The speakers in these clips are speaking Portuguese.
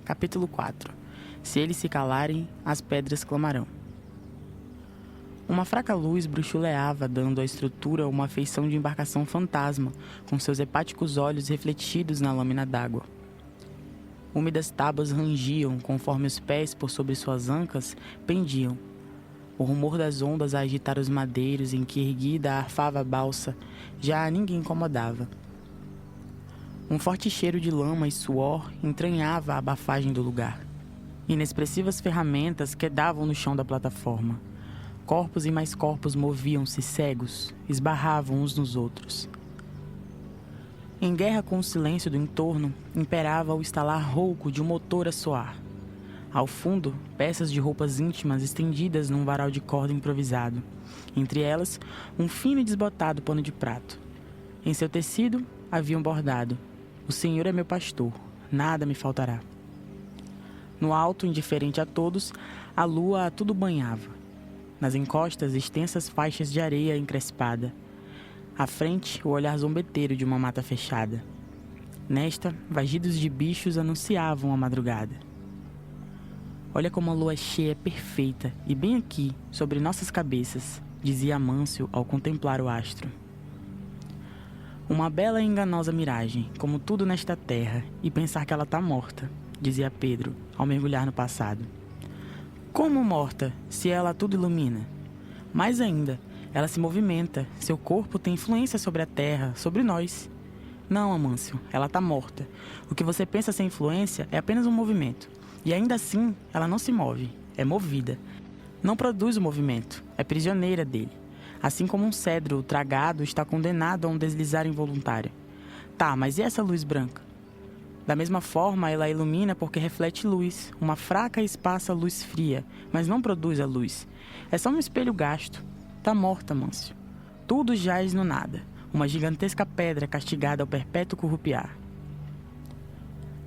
Capítulo 4. Se eles se calarem, as pedras clamarão. Uma fraca luz bruxuleava, dando à estrutura uma feição de embarcação fantasma, com seus hepáticos olhos refletidos na lâmina d'água. Úmidas tábuas rangiam, conforme os pés por sobre suas ancas pendiam. O rumor das ondas a agitar os madeiros em que erguida arfava a balsa já a ninguém incomodava. Um forte cheiro de lama e suor entranhava a abafagem do lugar. Inexpressivas ferramentas quedavam no chão da plataforma. Corpos e mais corpos moviam-se cegos, esbarravam uns nos outros. Em guerra com o silêncio do entorno, imperava o estalar rouco de um motor a soar. Ao fundo, peças de roupas íntimas estendidas num varal de corda improvisado. Entre elas, um fino e desbotado pano de prato. Em seu tecido, havia um bordado: "O Senhor é meu pastor, nada me faltará." No alto, indiferente a todos, a lua a tudo banhava. Nas encostas, extensas faixas de areia encrespada. À frente, o olhar zombeteiro de uma mata fechada. Nesta, vagidos de bichos anunciavam a madrugada. "Olha como a lua cheia é perfeita, e bem aqui, sobre nossas cabeças", dizia Amâncio ao contemplar o astro. "Uma bela e enganosa miragem, como tudo nesta terra, e pensar que ela tá morta", dizia Pedro, ao mergulhar no passado. "Como morta, se ela tudo ilumina? Mais ainda, ela se movimenta, seu corpo tem influência sobre a terra, sobre nós." "Não, Amâncio, ela tá morta. O que você pensa ser influência é apenas um movimento. E ainda assim, ela não se move, é movida. Não produz o movimento, é prisioneira dele. Assim como um cedro tragado está condenado a um deslizar involuntário. Tá, mas e essa luz branca? Da mesma forma, ela ilumina porque reflete luz, uma fraca e esparsa luz fria, mas não produz a luz. É só um espelho gasto. Tá morta, Mâncio. Tudo jaz no nada, uma gigantesca pedra castigada ao perpétuo currupiar."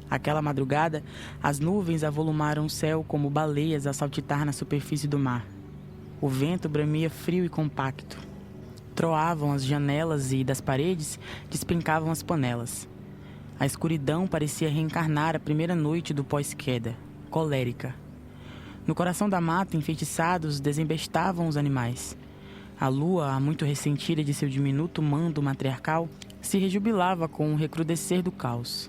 Aquela madrugada, as nuvens avolumaram o céu como baleias a saltitar na superfície do mar. O vento bramia frio e compacto. Troavam as janelas e, das paredes, despencavam as panelas. A escuridão parecia reencarnar a primeira noite do pós-queda, colérica. No coração da mata, enfeitiçados, desembestavam os animais. A lua, há muito ressentida de seu diminuto mando matriarcal, se rejubilava com o recrudescer do caos.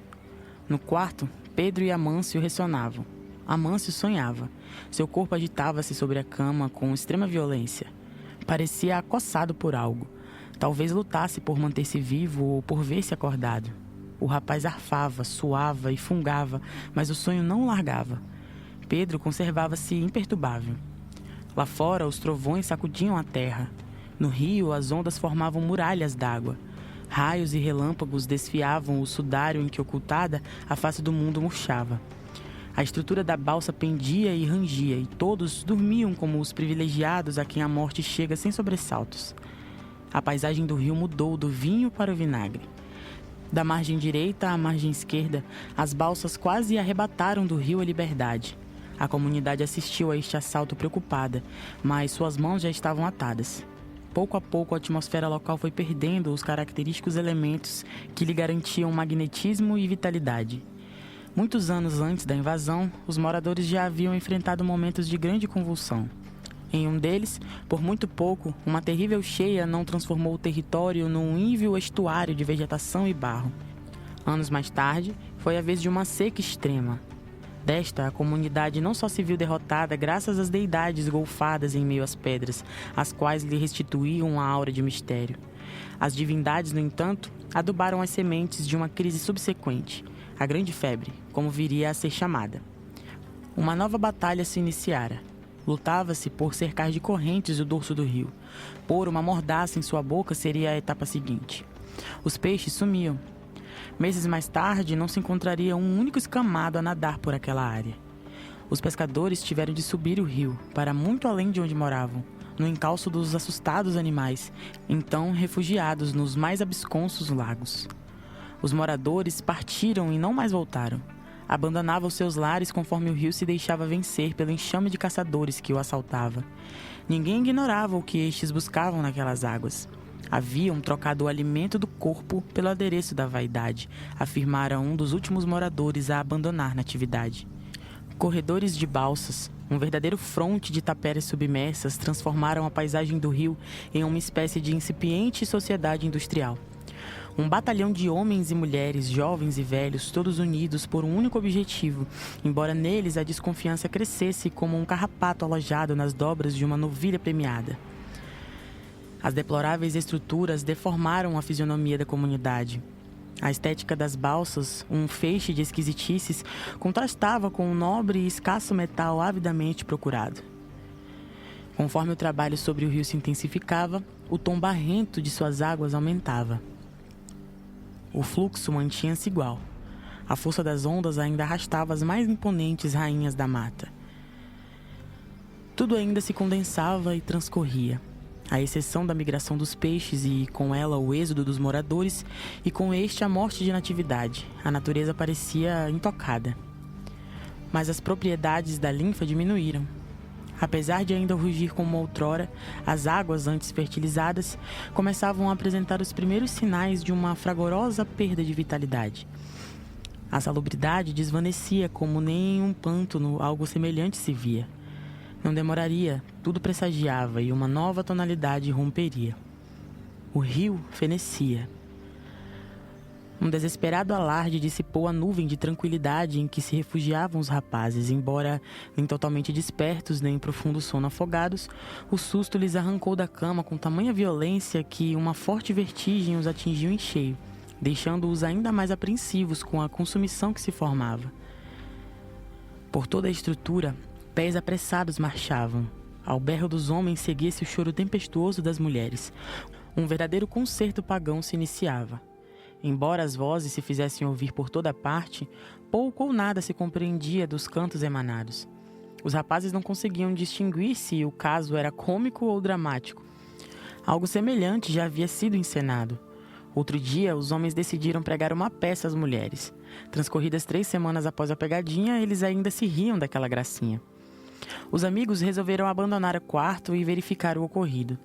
No quarto, Pedro e Amâncio ressonavam. Amâncio sonhava. Seu corpo agitava-se sobre a cama com extrema violência. Parecia acossado por algo. Talvez lutasse por manter-se vivo ou por ver-se acordado. O rapaz arfava, suava e fungava, mas o sonho não o largava. Pedro conservava-se imperturbável. Lá fora, os trovões sacudiam a terra. No rio, as ondas formavam muralhas d'água. Raios e relâmpagos desfiavam o sudário em que, ocultada, a face do mundo murchava. A estrutura da balsa pendia e rangia, e todos dormiam como os privilegiados a quem a morte chega sem sobressaltos. A paisagem do rio mudou do vinho para o vinagre. Da margem direita à margem esquerda, as balsas quase arrebataram do rio a liberdade. A comunidade assistiu a este assalto preocupada, mas suas mãos já estavam atadas. Pouco a pouco, a atmosfera local foi perdendo os característicos elementos que lhe garantiam magnetismo e vitalidade. Muitos anos antes da invasão, os moradores já haviam enfrentado momentos de grande convulsão. Em um deles, por muito pouco, uma terrível cheia não transformou o território num ínviol estuário de vegetação e barro. Anos mais tarde, foi a vez de uma seca extrema. Desta, a comunidade não só se viu derrotada graças às deidades golfadas em meio às pedras, as quais lhe restituíam a aura de mistério. As divindades, no entanto, adubaram as sementes de uma crise subsequente, a Grande Febre, como viria a ser chamada. Uma nova batalha se iniciara. Lutava-se por cercar de correntes o dorso do rio. Pôr uma mordaça em sua boca seria a etapa seguinte. Os peixes sumiam. Meses mais tarde, não se encontraria um único escamado a nadar por aquela área. Os pescadores tiveram de subir o rio, para muito além de onde moravam, no encalço dos assustados animais, então refugiados nos mais absconsos lagos. Os moradores partiram e não mais voltaram. Abandonavam seus lares conforme o rio se deixava vencer pelo enxame de caçadores que o assaltava. Ninguém ignorava o que estes buscavam naquelas águas. Haviam trocado o alimento do corpo pelo adereço da vaidade, afirmara um dos últimos moradores a abandonar Natividade. Corredores de balsas, um verdadeiro fronte de tapera submersas, transformaram a paisagem do rio em uma espécie de incipiente sociedade industrial. Um batalhão de homens e mulheres, jovens e velhos, todos unidos por um único objetivo, embora neles a desconfiança crescesse como um carrapato alojado nas dobras de uma novilha premiada. As deploráveis estruturas deformaram a fisionomia da comunidade. A estética das balsas, um feixe de esquisitices, contrastava com o nobre e escasso metal avidamente procurado. Conforme o trabalho sobre o rio se intensificava, o tom barrento de suas águas aumentava. O fluxo mantinha-se igual. A força das ondas ainda arrastava as mais imponentes rainhas da mata. Tudo ainda se condensava e transcorria. À exceção da migração dos peixes e, com ela, o êxodo dos moradores, e com este a morte de natividade, a natureza parecia intocada. Mas as propriedades da linfa diminuíram. Apesar de ainda rugir como outrora, as águas antes fertilizadas começavam a apresentar os primeiros sinais de uma fragorosa perda de vitalidade. A salubridade desvanecia como nem em um pântano algo semelhante se via. Não demoraria, tudo pressagiava e uma nova tonalidade romperia. O rio fenecia. Um desesperado alarde dissipou a nuvem de tranquilidade em que se refugiavam os rapazes, embora nem totalmente despertos, nem em profundo sono afogados, o susto lhes arrancou da cama com tamanha violência que uma forte vertigem os atingiu em cheio, deixando-os ainda mais apreensivos com a consumição que se formava. Por toda a estrutura, pés apressados marchavam. Ao berro dos homens seguia-se o choro tempestuoso das mulheres. Um verdadeiro concerto pagão se iniciava. Embora as vozes se fizessem ouvir por toda parte, pouco ou nada se compreendia dos cantos emanados. Os rapazes não conseguiam distinguir se o caso era cômico ou dramático. Algo semelhante já havia sido encenado. Outro dia, os homens decidiram pregar uma peça às mulheres. Transcorridas 3 semanas após a pegadinha, eles ainda se riam daquela gracinha. Os amigos resolveram abandonar o quarto e verificar o ocorrido.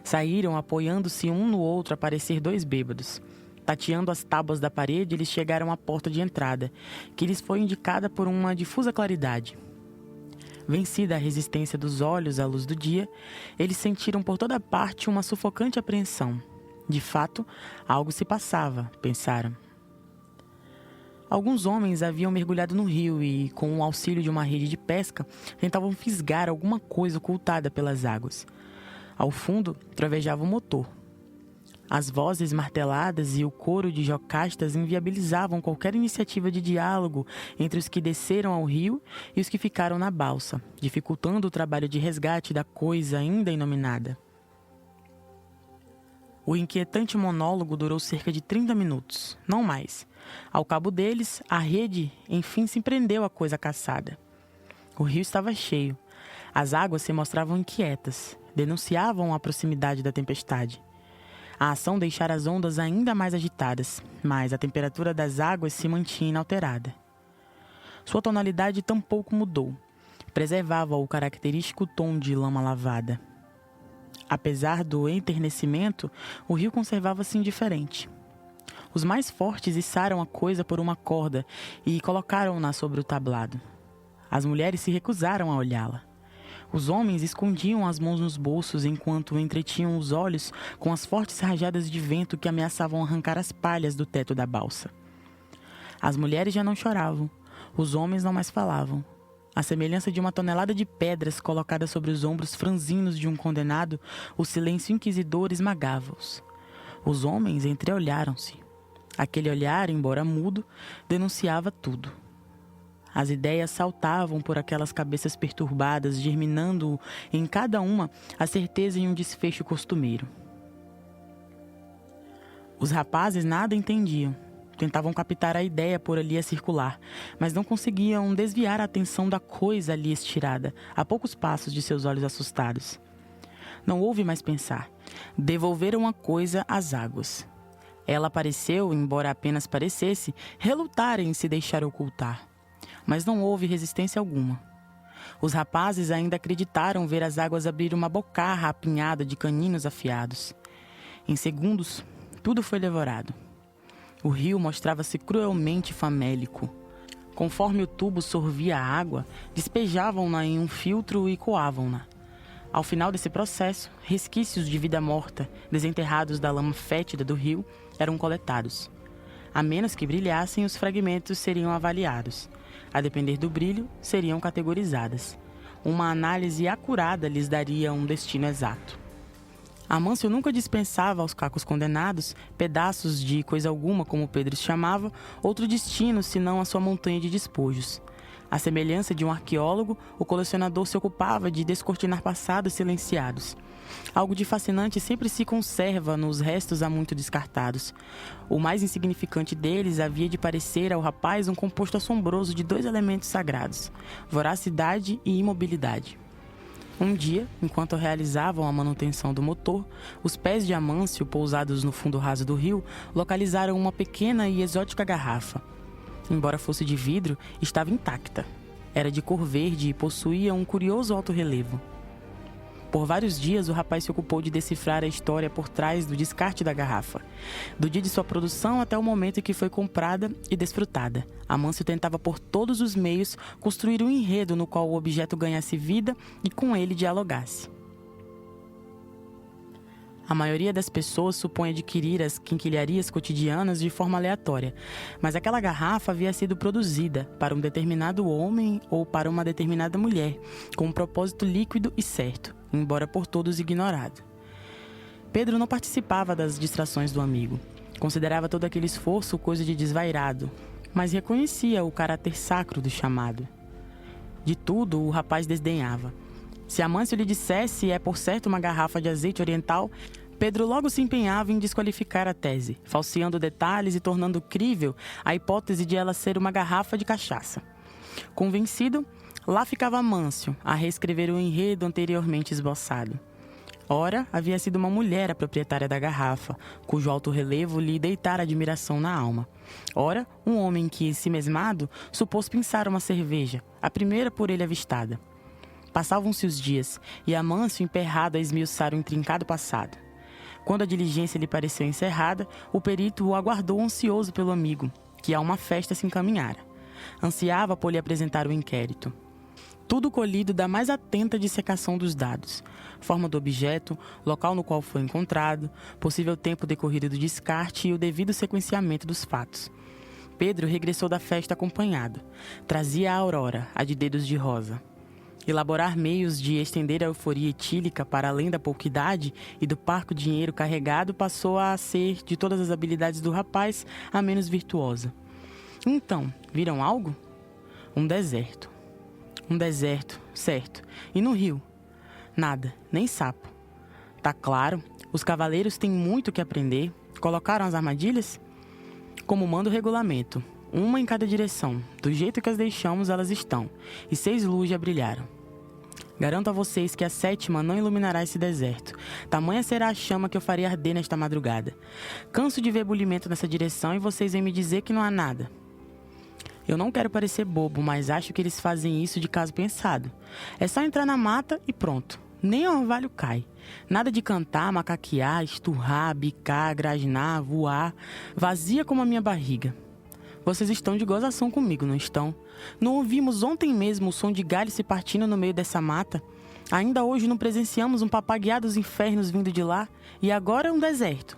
Saíram apoiando-se um no outro a parecer 2 bêbados. Tateando as tábuas da parede, eles chegaram à porta de entrada, que lhes foi indicada por uma difusa claridade. Vencida a resistência dos olhos à luz do dia, eles sentiram por toda parte uma sufocante apreensão. De fato, algo se passava, pensaram. Alguns homens haviam mergulhado no rio e, com o auxílio de uma rede de pesca, tentavam fisgar alguma coisa ocultada pelas águas. Ao fundo, trovejava o motor. As vozes marteladas e o coro de jocastas inviabilizavam qualquer iniciativa de diálogo entre os que desceram ao rio e os que ficaram na balsa, dificultando o trabalho de resgate da coisa ainda inominada. O inquietante monólogo durou cerca de 30 minutos, não mais. Ao cabo deles, a rede, enfim, se prendeu à coisa caçada. O rio estava cheio. As águas se mostravam inquietas, denunciavam a proximidade da tempestade. A ação deixara as ondas ainda mais agitadas, mas a temperatura das águas se mantinha inalterada. Sua tonalidade tampouco mudou. Preservava o característico tom de lama lavada. Apesar do enternecimento, o rio conservava-se indiferente. Os mais fortes içaram a coisa por uma corda e colocaram-na sobre o tablado. As mulheres se recusaram a olhá-la. Os homens escondiam as mãos nos bolsos enquanto entretinham os olhos com as fortes rajadas de vento que ameaçavam arrancar as palhas do teto da balsa. As mulheres já não choravam, os homens não mais falavam. À semelhança de uma tonelada de pedras colocadas sobre os ombros franzinos de um condenado, o silêncio inquisidor esmagava-os. Os homens entreolharam-se. Aquele olhar, embora mudo, denunciava tudo. As ideias saltavam por aquelas cabeças perturbadas, germinando em cada uma a certeza em um desfecho costumeiro. Os rapazes nada entendiam. Tentavam captar a ideia por ali a circular, mas não conseguiam desviar a atenção da coisa ali estirada, a poucos passos de seus olhos assustados. Não houve mais pensar. Devolveram a coisa às águas. Ela pareceu, embora apenas parecesse, relutar em se deixar ocultar. Mas não houve resistência alguma. Os rapazes ainda acreditaram ver as águas abrir uma bocarra apinhada de caninos afiados. Em segundos, tudo foi devorado. O rio mostrava-se cruelmente famélico. Conforme o tubo sorvia a água, despejavam-na em um filtro e coavam-na. Ao final desse processo, resquícios de vida morta, desenterrados da lama fétida do rio, eram coletados. A menos que brilhassem, os fragmentos seriam avaliados. A depender do brilho, seriam categorizadas. Uma análise acurada lhes daria um destino exato. Amâncio nunca dispensava aos cacos condenados pedaços de coisa alguma, como Pedro se chamava, outro destino senão a sua montanha de despojos. À semelhança de um arqueólogo, o colecionador se ocupava de descortinar passados silenciados. Algo de fascinante sempre se conserva nos restos há muito descartados. O mais insignificante deles havia de parecer ao rapaz um composto assombroso de 2 elementos sagrados: voracidade e imobilidade. Um dia, enquanto realizavam a manutenção do motor, os pés de Amâncio, pousados no fundo raso do rio, localizaram uma pequena e exótica garrafa. Embora fosse de vidro, estava intacta. Era de cor verde e possuía um curioso alto relevo. Por vários dias, o rapaz se ocupou de decifrar a história por trás do descarte da garrafa. Do dia de sua produção até o momento em que foi comprada e desfrutada, Amâncio tentava por todos os meios construir um enredo no qual o objeto ganhasse vida e com ele dialogasse. A maioria das pessoas supõe adquirir as quinquilharias cotidianas de forma aleatória, mas aquela garrafa havia sido produzida para um determinado homem ou para uma determinada mulher, com um propósito líquido e certo, embora por todos ignorado. Pedro não participava das distrações do amigo. Considerava todo aquele esforço coisa de desvairado, mas reconhecia o caráter sacro do chamado. De tudo, o rapaz desdenhava. Se Amâncio lhe dissesse é por certo uma garrafa de azeite oriental, Pedro logo se empenhava em desqualificar a tese, falseando detalhes e tornando crível a hipótese de ela ser uma garrafa de cachaça. Convencido, lá ficava Amâncio, a reescrever o enredo anteriormente esboçado. Ora, havia sido uma mulher a proprietária da garrafa, cujo alto relevo lhe deitara admiração na alma. Ora, um homem que, se mesmado, supôs pensar uma cerveja, a primeira por ele avistada. Passavam-se os dias, e Amâncio emperrado a esmiuçar o intrincado passado. Quando a diligência lhe pareceu encerrada, o perito o aguardou ansioso pelo amigo, que a uma festa se encaminhara. Ansiava por lhe apresentar o inquérito. Tudo colhido da mais atenta dissecação dos dados: forma do objeto, local no qual foi encontrado, possível tempo decorrido do descarte e o devido sequenciamento dos fatos. Pedro regressou da festa acompanhado. Trazia a Aurora, a de dedos de rosa. Elaborar meios de estender a euforia etílica para além da pouca idade e do parco dinheiro carregado passou a ser, de todas as habilidades do rapaz, a menos virtuosa. Então, viram algo? Um deserto. Um deserto, certo. E no rio? Nada, nem sapo. Tá claro, os cavaleiros têm muito que aprender. Colocaram as armadilhas? Como manda o regulamento. Uma em cada direção. Do jeito que as deixamos, elas estão. E 6 luzes já brilharam. Garanto a vocês que a 7ª não iluminará esse deserto. Tamanha será a chama que eu farei arder nesta madrugada. Canso de ver bulimento nessa direção e vocês vêm me dizer que não há nada. Eu não quero parecer bobo, mas acho que eles fazem isso de caso pensado. É só entrar na mata e pronto. Nem o orvalho cai. Nada de cantar, macaquear, esturrar, bicar, grasnar, voar. Vazia como a minha barriga. Vocês estão de gozação comigo, não estão? Não ouvimos ontem mesmo o som de galho se partindo no meio dessa mata? Ainda hoje não presenciamos um papaguear dos infernos vindo de lá? E agora é um deserto.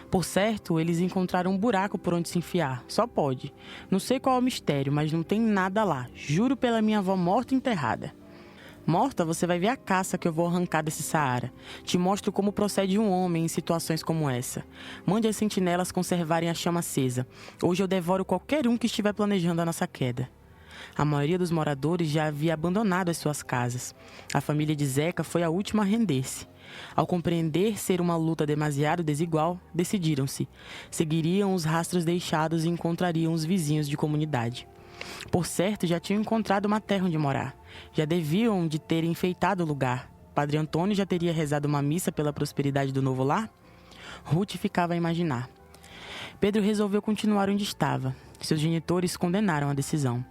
Por certo, eles encontraram um buraco por onde se enfiar. Só pode. Não sei qual é o mistério, mas não tem nada lá. Juro pela minha avó morta e enterrada. Morta, você vai ver a caça que eu vou arrancar desse Saara. Te mostro como procede um homem em situações como essa. Mande as sentinelas conservarem a chama acesa. Hoje eu devoro qualquer um que estiver planejando a nossa queda. A maioria dos moradores já havia abandonado as suas casas. A família de Zeca foi a última a render-se. Ao compreender ser uma luta demasiado desigual, decidiram-se. Seguiriam os rastros deixados e encontrariam os vizinhos de comunidade. Por certo, já tinham encontrado uma terra onde morar. Já deviam de ter enfeitado o lugar. Padre Antônio já teria rezado uma missa pela prosperidade do novo lar? Ruth ficava a imaginar. Pedro resolveu continuar onde estava. Seus genitores condenaram a decisão.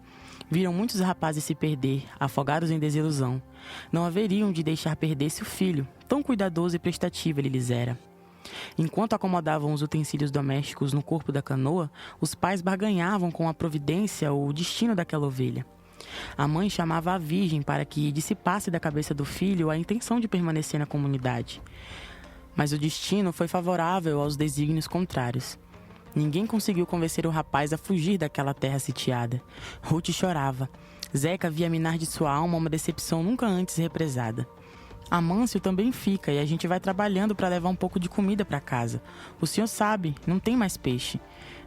Viram muitos rapazes se perder, afogados em desilusão. Não haveriam de deixar perder-se o filho, tão cuidadoso e prestativo ele lhes era. Enquanto acomodavam os utensílios domésticos no corpo da canoa, os pais barganhavam com a providência o destino daquela ovelha. A mãe chamava a Virgem para que dissipasse da cabeça do filho a intenção de permanecer na comunidade. Mas o destino foi favorável aos desígnios contrários. Ninguém conseguiu convencer o rapaz a fugir daquela terra sitiada. Ruth chorava. Zeca via minar de sua alma uma decepção nunca antes represada. Amâncio também fica e a gente vai trabalhando para levar um pouco de comida para casa. O senhor sabe, não tem mais peixe.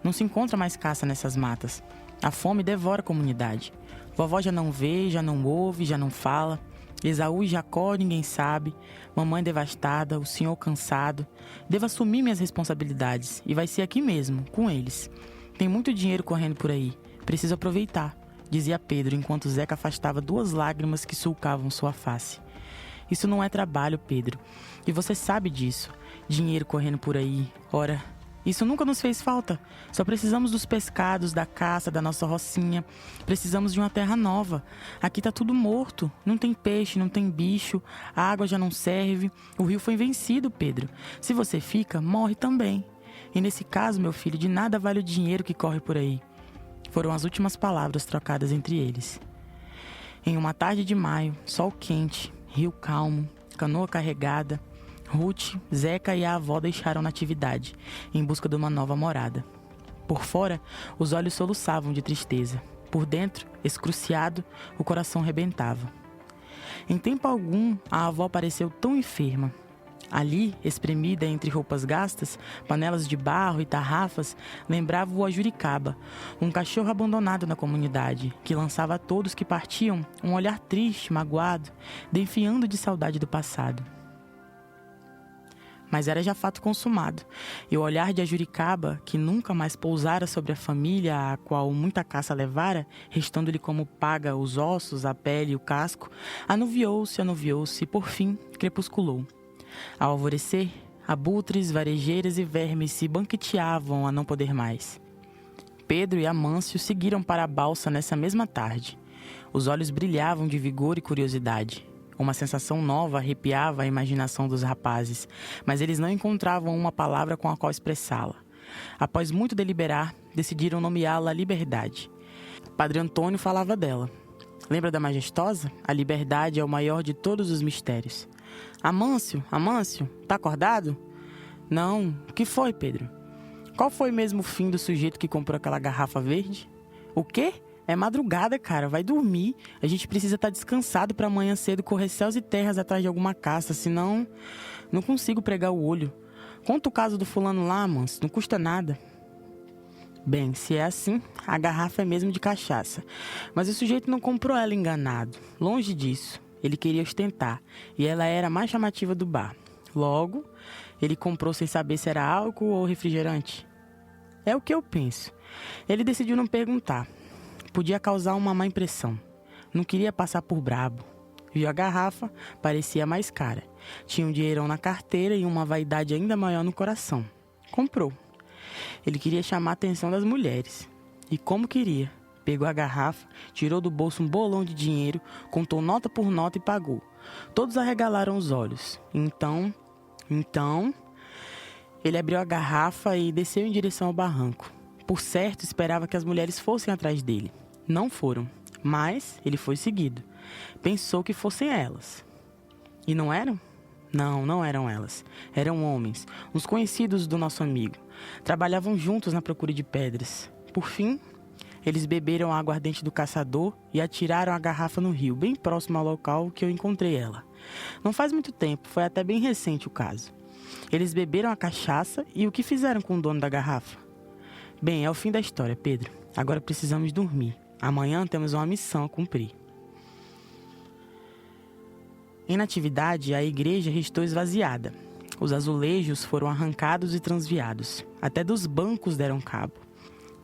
Não se encontra mais caça nessas matas. A fome devora a comunidade. Vovó já não vê, já não ouve, já não fala. Esaú e Jacó ninguém sabe. Mamãe devastada, o senhor cansado. Devo assumir minhas responsabilidades e vai ser aqui mesmo, com eles. Tem muito dinheiro correndo por aí. Preciso aproveitar, dizia Pedro enquanto Zeca afastava 2 lágrimas que sulcavam sua face. Isso não é trabalho, Pedro. E você sabe disso. Dinheiro correndo por aí. Ora, isso nunca nos fez falta. Só precisamos dos pescados, da caça, da nossa rocinha. Precisamos de uma terra nova. Aqui tá tudo morto. Não tem peixe, não tem bicho. A água já não serve. O rio foi vencido, Pedro. Se você fica, morre também. E nesse caso, meu filho, de nada vale o dinheiro que corre por aí. Foram as últimas palavras trocadas entre eles. Em uma tarde de maio, sol quente, rio calmo, canoa carregada, Ruth, Zeca e a avó deixaram Natividade, em busca de uma nova morada. Por fora, os olhos soluçavam de tristeza. Por dentro, excruciado, o coração rebentava. Em tempo algum, a avó pareceu tão enferma. Ali, espremida entre roupas gastas, panelas de barro e tarrafas, lembrava o Ajuricaba, um cachorro abandonado na comunidade, que lançava a todos que partiam um olhar triste, magoado, definhando de saudade do passado. Mas era já fato consumado, e o olhar de Ajuricaba, que nunca mais pousara sobre a família a qual muita caça levara, restando-lhe como paga os ossos, a pele e o casco, anuviou-se e, por fim, crepusculou. Ao alvorecer, abutres, varejeiras e vermes se banqueteavam a não poder mais. Pedro e Amâncio seguiram para a balsa nessa mesma tarde. Os olhos brilhavam de vigor e curiosidade. Uma sensação nova arrepiava a imaginação dos rapazes, mas eles não encontravam uma palavra com a qual expressá-la. Após muito deliberar, decidiram nomeá-la Liberdade. Padre Antônio falava dela. Lembra da Majestosa? A liberdade é o maior de todos os mistérios. Amâncio, tá acordado? Não, o que foi, Pedro? Qual foi mesmo o fim do sujeito que comprou aquela garrafa verde? O quê? É madrugada, cara, vai dormir. A gente precisa estar descansado para amanhã cedo correr céus e terras atrás de alguma caça, senão não consigo pregar o olho. Conta o caso do fulano lá, Amâncio, não custa nada. Bem, se é assim, a garrafa é mesmo de cachaça. Mas o sujeito não comprou ela enganado, longe disso. Ele queria ostentar, e ela era a mais chamativa do bar. Logo, ele comprou sem saber se era álcool ou refrigerante. É o que eu penso. Ele decidiu não perguntar. Podia causar uma má impressão. Não queria passar por brabo. Viu a garrafa, parecia mais cara. Tinha um dinheirão na carteira e uma vaidade ainda maior no coração. Comprou. Ele queria chamar a atenção das mulheres. E como queria. Pegou a garrafa, tirou do bolso um bolão de dinheiro, contou nota por nota e pagou. Todos arregalaram os olhos. Então, ele abriu a garrafa e desceu em direção ao barranco. Por certo, esperava que as mulheres fossem atrás dele. Não foram, mas ele foi seguido. Pensou que fossem elas. E não eram? Não eram elas. Eram homens, uns conhecidos do nosso amigo. Trabalhavam juntos na procura de pedras. Por fim, eles beberam a aguardente do caçador e atiraram a garrafa no rio, bem próximo ao local que eu encontrei ela. Não faz muito tempo, foi até bem recente o caso. Eles beberam a cachaça e o que fizeram com o dono da garrafa? Bem, é o fim da história, Pedro. Agora precisamos dormir. Amanhã temos uma missão a cumprir. Em Natividade, a igreja restou esvaziada. Os azulejos foram arrancados e transviados. Até dos bancos deram cabo.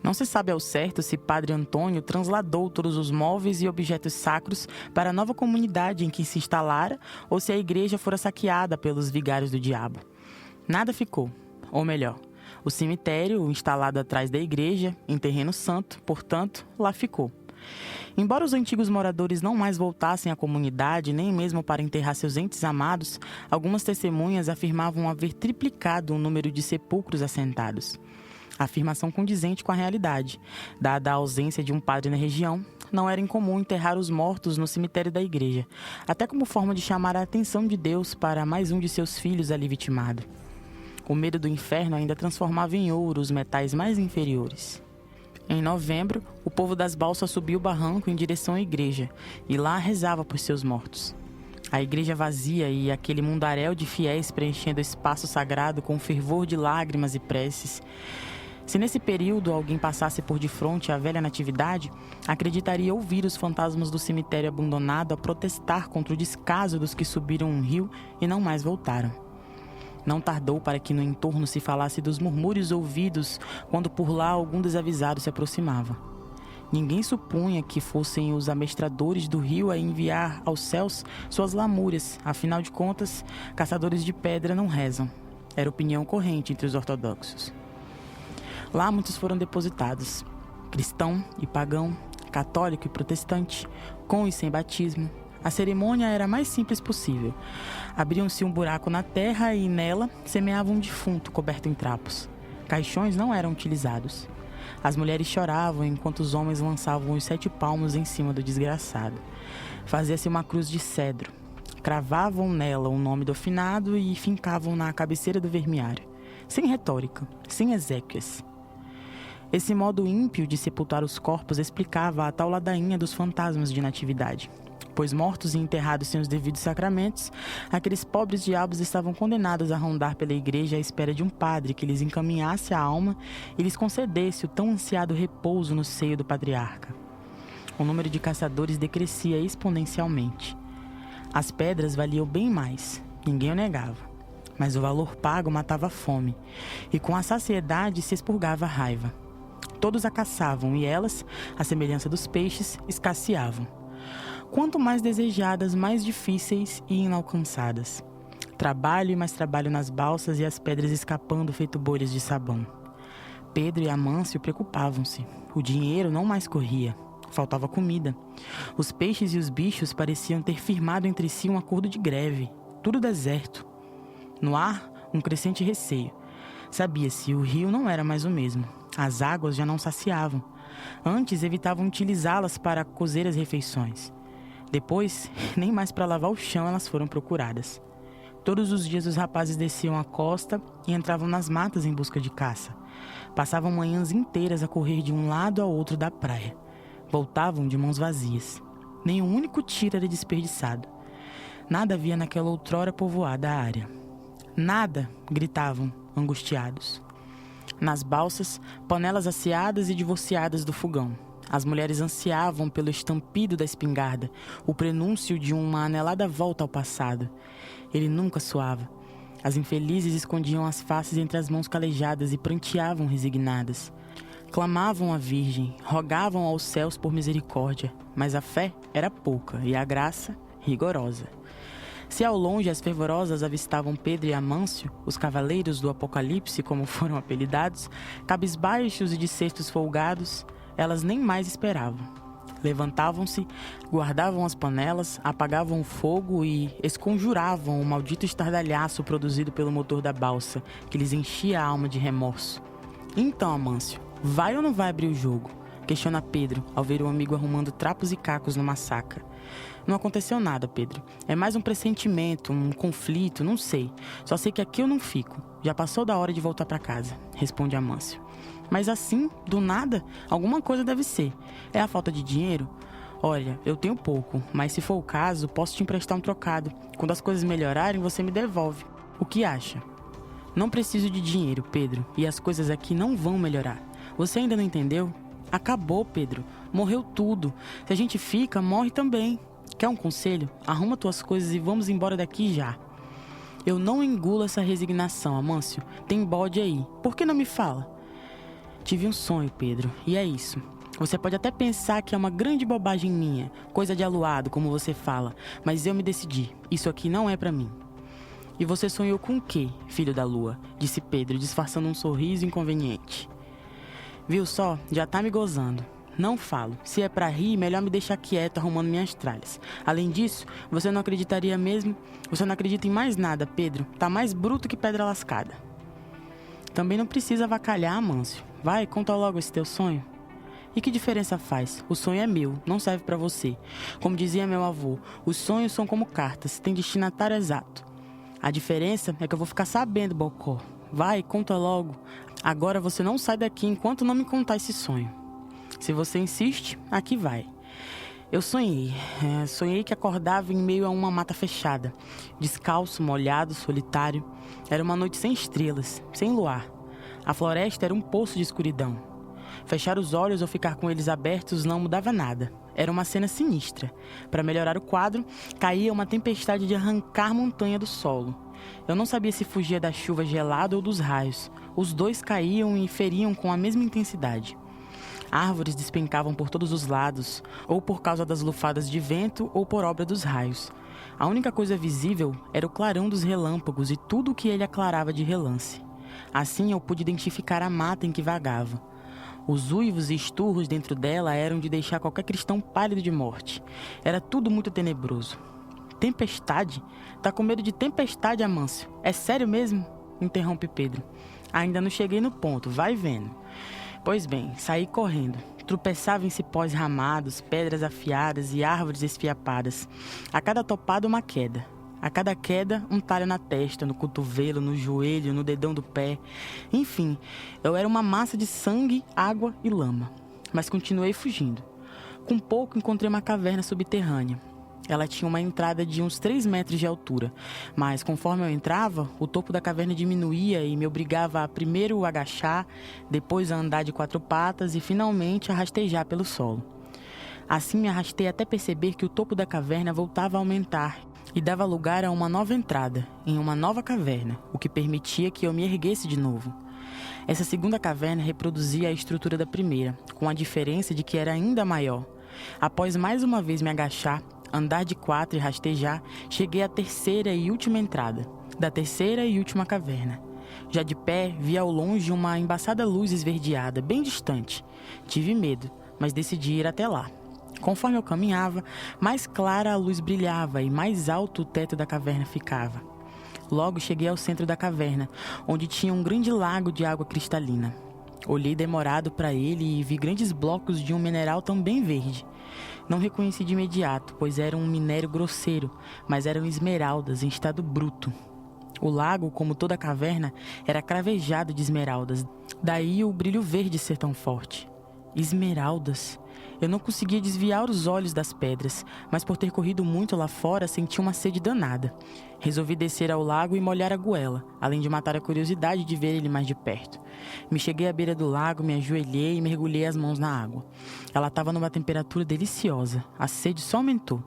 Não se sabe ao certo se Padre Antônio transladou todos os móveis e objetos sacros para a nova comunidade em que se instalara ou se a igreja fora saqueada pelos vigários do diabo. Nada ficou, ou melhor, o cemitério, instalado atrás da igreja, em terreno santo, portanto, lá ficou. Embora os antigos moradores não mais voltassem à comunidade, nem mesmo para enterrar seus entes amados, algumas testemunhas afirmavam haver triplicado o número de sepulcros assentados. A afirmação condizente com a realidade. Dada a ausência de um padre na região, não era incomum enterrar os mortos no cemitério da igreja, até como forma de chamar a atenção de Deus para mais um de seus filhos ali vitimado. O medo do inferno ainda transformava em ouro os metais mais inferiores. Em novembro, o povo das Balsas subiu o barranco em direção à igreja e lá rezava por seus mortos. A igreja vazia e aquele mundaréu de fiéis preenchendo o espaço sagrado com um fervor de lágrimas e preces. Se nesse período alguém passasse por defronte à velha natividade, acreditaria ouvir os fantasmas do cemitério abandonado a protestar contra o descaso dos que subiram um rio e não mais voltaram. Não tardou para que no entorno se falasse dos murmúrios ouvidos quando por lá algum desavisado se aproximava. Ninguém supunha que fossem os amestradores do rio a enviar aos céus suas lamúrias, afinal de contas, caçadores de pedra não rezam. Era opinião corrente entre os ortodoxos. Lá muitos foram depositados, cristão e pagão, católico e protestante, com e sem batismo. A cerimônia era a mais simples possível. Abriam-se um buraco na terra e nela semeavam um defunto coberto em trapos. Caixões não eram utilizados. As mulheres choravam enquanto os homens lançavam os 7 palmos em cima do desgraçado. Fazia-se uma cruz de cedro. Cravavam nela o nome do finado e fincavam na cabeceira do vermiário. Sem retórica, sem exéquias. Esse modo ímpio de sepultar os corpos explicava a tal ladainha dos fantasmas de natividade. Pois mortos e enterrados sem os devidos sacramentos, aqueles pobres diabos estavam condenados a rondar pela igreja à espera de um padre que lhes encaminhasse a alma e lhes concedesse o tão ansiado repouso no seio do patriarca. O número de caçadores decrescia exponencialmente. As pedras valiam bem mais, ninguém o negava, mas o valor pago matava a fome, e com a saciedade se expurgava a raiva. Todos a caçavam e elas, à semelhança dos peixes, escasseavam. Quanto mais desejadas, mais difíceis e inalcançadas. Trabalho e mais trabalho nas balsas e as pedras escapando feito bolhas de sabão. Pedro e Amâncio preocupavam-se. O dinheiro não mais corria. Faltava comida. Os peixes e os bichos pareciam ter firmado entre si um acordo de greve. Tudo deserto. No ar, um crescente receio. Sabia-se, o rio não era mais o mesmo. As águas já não saciavam. Antes evitavam utilizá-las para cozer as refeições. Depois, nem mais para lavar o chão elas foram procuradas. Todos os dias os rapazes desciam a costa e entravam nas matas em busca de caça. Passavam manhãs inteiras a correr de um lado ao outro da praia. Voltavam de mãos vazias. Nem um único tiro era desperdiçado. Nada havia naquela outrora povoada área. Nada, gritavam, angustiados. Nas balsas, panelas asseadas e divorciadas do fogão. As mulheres ansiavam pelo estampido da espingarda, o prenúncio de uma anelada volta ao passado. Ele nunca soava. As infelizes escondiam as faces entre as mãos calejadas e pranteavam resignadas. Clamavam à Virgem, rogavam aos céus por misericórdia, mas a fé era pouca e a graça rigorosa. Se ao longe as fervorosas avistavam Pedro e Amâncio, os cavaleiros do Apocalipse, como foram apelidados, cabisbaixos e de cestos folgados, elas nem mais esperavam. Levantavam-se, guardavam as panelas, apagavam o fogo e esconjuravam o maldito estardalhaço produzido pelo motor da balsa, que lhes enchia a alma de remorso. Então, Amâncio, vai ou não vai abrir o jogo? Questiona Pedro, ao ver o amigo arrumando trapos e cacos numa saca. Não aconteceu nada, Pedro. É mais um pressentimento, um conflito, não sei. Só sei que aqui eu não fico. Já passou da hora de voltar para casa, responde Amâncio. Mas assim, do nada, alguma coisa deve ser. É a falta de dinheiro? Olha, eu tenho pouco, mas se for o caso, posso te emprestar um trocado. Quando as coisas melhorarem, você me devolve. O que acha? Não preciso de dinheiro, Pedro, e as coisas aqui não vão melhorar. Você ainda não entendeu? Acabou, Pedro. Morreu tudo. Se a gente fica, morre também. Quer um conselho? Arruma tuas coisas e vamos embora daqui já. Eu não engulo essa resignação, Amâncio. Tem bode aí. Por que não me fala? Tive um sonho, Pedro, e é isso. Você pode até pensar que é uma grande bobagem minha, coisa de aluado, como você fala, mas eu me decidi. Isso aqui não é pra mim. E você sonhou com o quê, filho da lua? Disse Pedro, disfarçando um sorriso inconveniente. Viu só? Já tá me gozando. Não falo. Se é pra rir, melhor me deixar quieto arrumando minhas tralhas. Além disso, você não acreditaria mesmo? Você não acredita em mais nada, Pedro. Tá mais bruto que pedra lascada. Também não precisa avacalhar, Amâncio. Vai, conta logo esse teu sonho. E que diferença faz? O sonho é meu, não serve pra você. Como dizia meu avô, os sonhos são como cartas, têm destinatário exato. A diferença é que eu vou ficar sabendo, Bocó. Vai, conta logo. Agora você não sai daqui enquanto não me contar esse sonho. Se você insiste, aqui vai. Eu sonhei que acordava em meio a uma mata fechada, descalço, molhado, solitário. Era uma noite sem estrelas, sem luar. A floresta era um poço de escuridão. Fechar os olhos ou ficar com eles abertos não mudava nada. Era uma cena sinistra. Para melhorar o quadro, caía uma tempestade de arrancar montanha do solo. Eu não sabia se fugia da chuva gelada ou dos raios. Os dois caíam e feriam com a mesma intensidade. Árvores despencavam por todos os lados, ou por causa das lufadas de vento ou por obra dos raios. A única coisa visível era o clarão dos relâmpagos e tudo o que ele aclarava de relance. Assim eu pude identificar a mata em que vagava. Os uivos e esturros dentro dela eram de deixar qualquer cristão pálido de morte. Era tudo muito tenebroso. Tempestade? Tá com medo de tempestade, Amâncio? É sério mesmo? Interrompe Pedro. Ainda não cheguei no ponto, vai vendo. Pois bem, saí correndo. Tropeçava em cipós ramados, pedras afiadas e árvores esfiapadas. A cada topada uma queda. A cada queda, um talho na testa, no cotovelo, no joelho, no dedão do pé. Enfim, eu era uma massa de sangue, água e lama. Mas continuei fugindo. Com pouco encontrei uma caverna subterrânea. Ela tinha uma entrada de uns 3 metros de altura, mas conforme eu entrava, o topo da caverna diminuía e me obrigava a primeiro agachar, depois a andar de 4 patas e finalmente a rastejar pelo solo. Assim me arrastei até perceber que o topo da caverna voltava a aumentar e dava lugar a uma nova entrada, em uma nova caverna, o que permitia que eu me erguesse de novo. Essa segunda caverna reproduzia a estrutura da primeira, com a diferença de que era ainda maior. Após mais uma vez me agachar, andar de 4 e rastejar, cheguei à terceira e última entrada, da terceira e última caverna. Já de pé, vi ao longe uma embaçada luz esverdeada, bem distante. Tive medo, mas decidi ir até lá. Conforme eu caminhava, mais clara a luz brilhava e mais alto o teto da caverna ficava. Logo cheguei ao centro da caverna, onde tinha um grande lago de água cristalina. Olhei demorado para ele e vi grandes blocos de um mineral também verde. Não reconheci de imediato, pois era um minério grosseiro, mas eram esmeraldas em estado bruto. O lago, como toda a caverna, era cravejado de esmeraldas, daí o brilho verde ser tão forte. Esmeraldas! Eu não conseguia desviar os olhos das pedras, mas por ter corrido muito lá fora, senti uma sede danada. Resolvi descer ao lago e molhar a goela, além de matar a curiosidade de ver ele mais de perto. Me cheguei à beira do lago, me ajoelhei e mergulhei as mãos na água. Ela estava numa temperatura deliciosa, a sede só aumentou.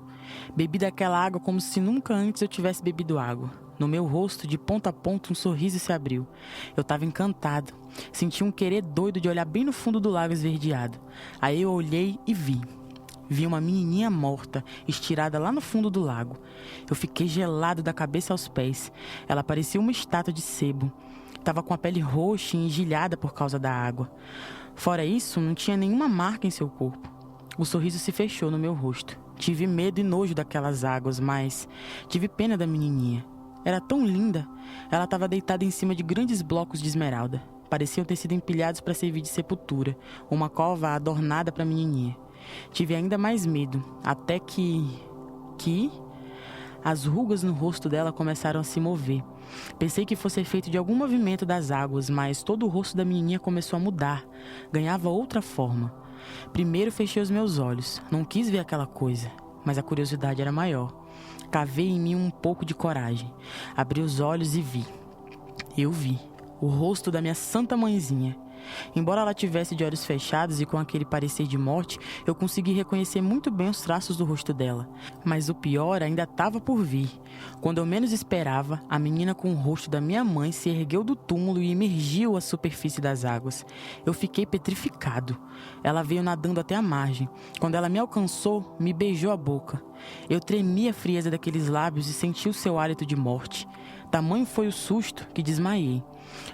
Bebi daquela água como se nunca antes eu tivesse bebido água. No meu rosto, de ponta a ponta, um sorriso se abriu. Eu estava encantado. Senti um querer doido de olhar bem no fundo do lago esverdeado. Aí eu olhei e vi. Vi uma menininha morta, estirada lá no fundo do lago. Eu fiquei gelado da cabeça aos pés. Ela parecia uma estátua de sebo. Estava com a pele roxa e engelhada por causa da água. Fora isso, não tinha nenhuma marca em seu corpo. O sorriso se fechou no meu rosto. Tive medo e nojo daquelas águas, mas tive pena da menininha. Era tão linda. Ela estava deitada em cima de grandes blocos de esmeralda. Pareciam ter sido empilhados para servir de sepultura, uma cova adornada para a menininha. Tive ainda mais medo, até que... As rugas no rosto dela começaram a se mover. Pensei que fosse efeito de algum movimento das águas, mas todo o rosto da menininha começou a mudar. Ganhava outra forma. Primeiro fechei os meus olhos. Não quis ver aquela coisa, mas a curiosidade era maior. Cavei em mim um pouco de coragem. Abri os olhos e vi. Eu vi o rosto da minha santa mãezinha. Embora ela tivesse de olhos fechados e com aquele parecer de morte, eu consegui reconhecer muito bem os traços do rosto dela. Mas o pior ainda estava por vir. Quando eu menos esperava, a menina com o rosto da minha mãe se ergueu do túmulo e emergiu à superfície das águas. Eu fiquei petrificado. Ela veio nadando até a margem. Quando ela me alcançou, me beijou a boca. Eu tremi a frieza daqueles lábios e senti o seu hálito de morte. Tamanho foi o susto que desmaiei.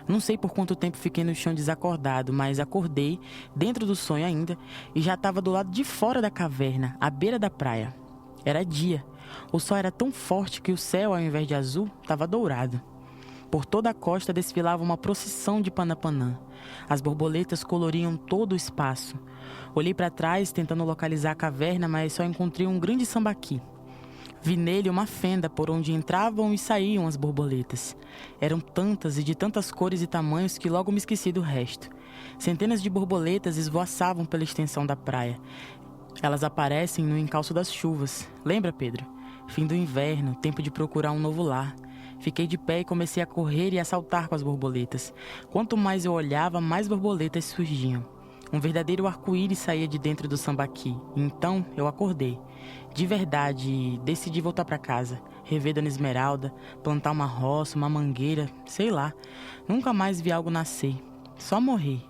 Não sei por quanto tempo fiquei no chão desacordado, mas acordei, dentro do sonho ainda, e já estava do lado de fora da caverna, à beira da praia. Era dia. O sol era tão forte que o céu, ao invés de azul, estava dourado. Por toda a costa desfilava uma procissão de panapanã. As borboletas coloriam todo o espaço. Olhei para trás, tentando localizar a caverna, mas só encontrei um grande sambaqui. Vi nele uma fenda por onde entravam e saíam as borboletas. Eram tantas e de tantas cores e tamanhos que logo me esqueci do resto. Centenas de borboletas esvoaçavam pela extensão da praia. Elas aparecem no encalço das chuvas. Lembra, Pedro? Fim do inverno, tempo de procurar um novo lar. Fiquei de pé e comecei a correr e a saltar com as borboletas. Quanto mais eu olhava, mais borboletas surgiam. Um verdadeiro arco-íris saía de dentro do sambaqui. E então eu acordei. De verdade, e decidi voltar para casa. Rever Dona Esmeralda, plantar uma roça, uma mangueira, sei lá. Nunca mais vi algo nascer. Só morrer.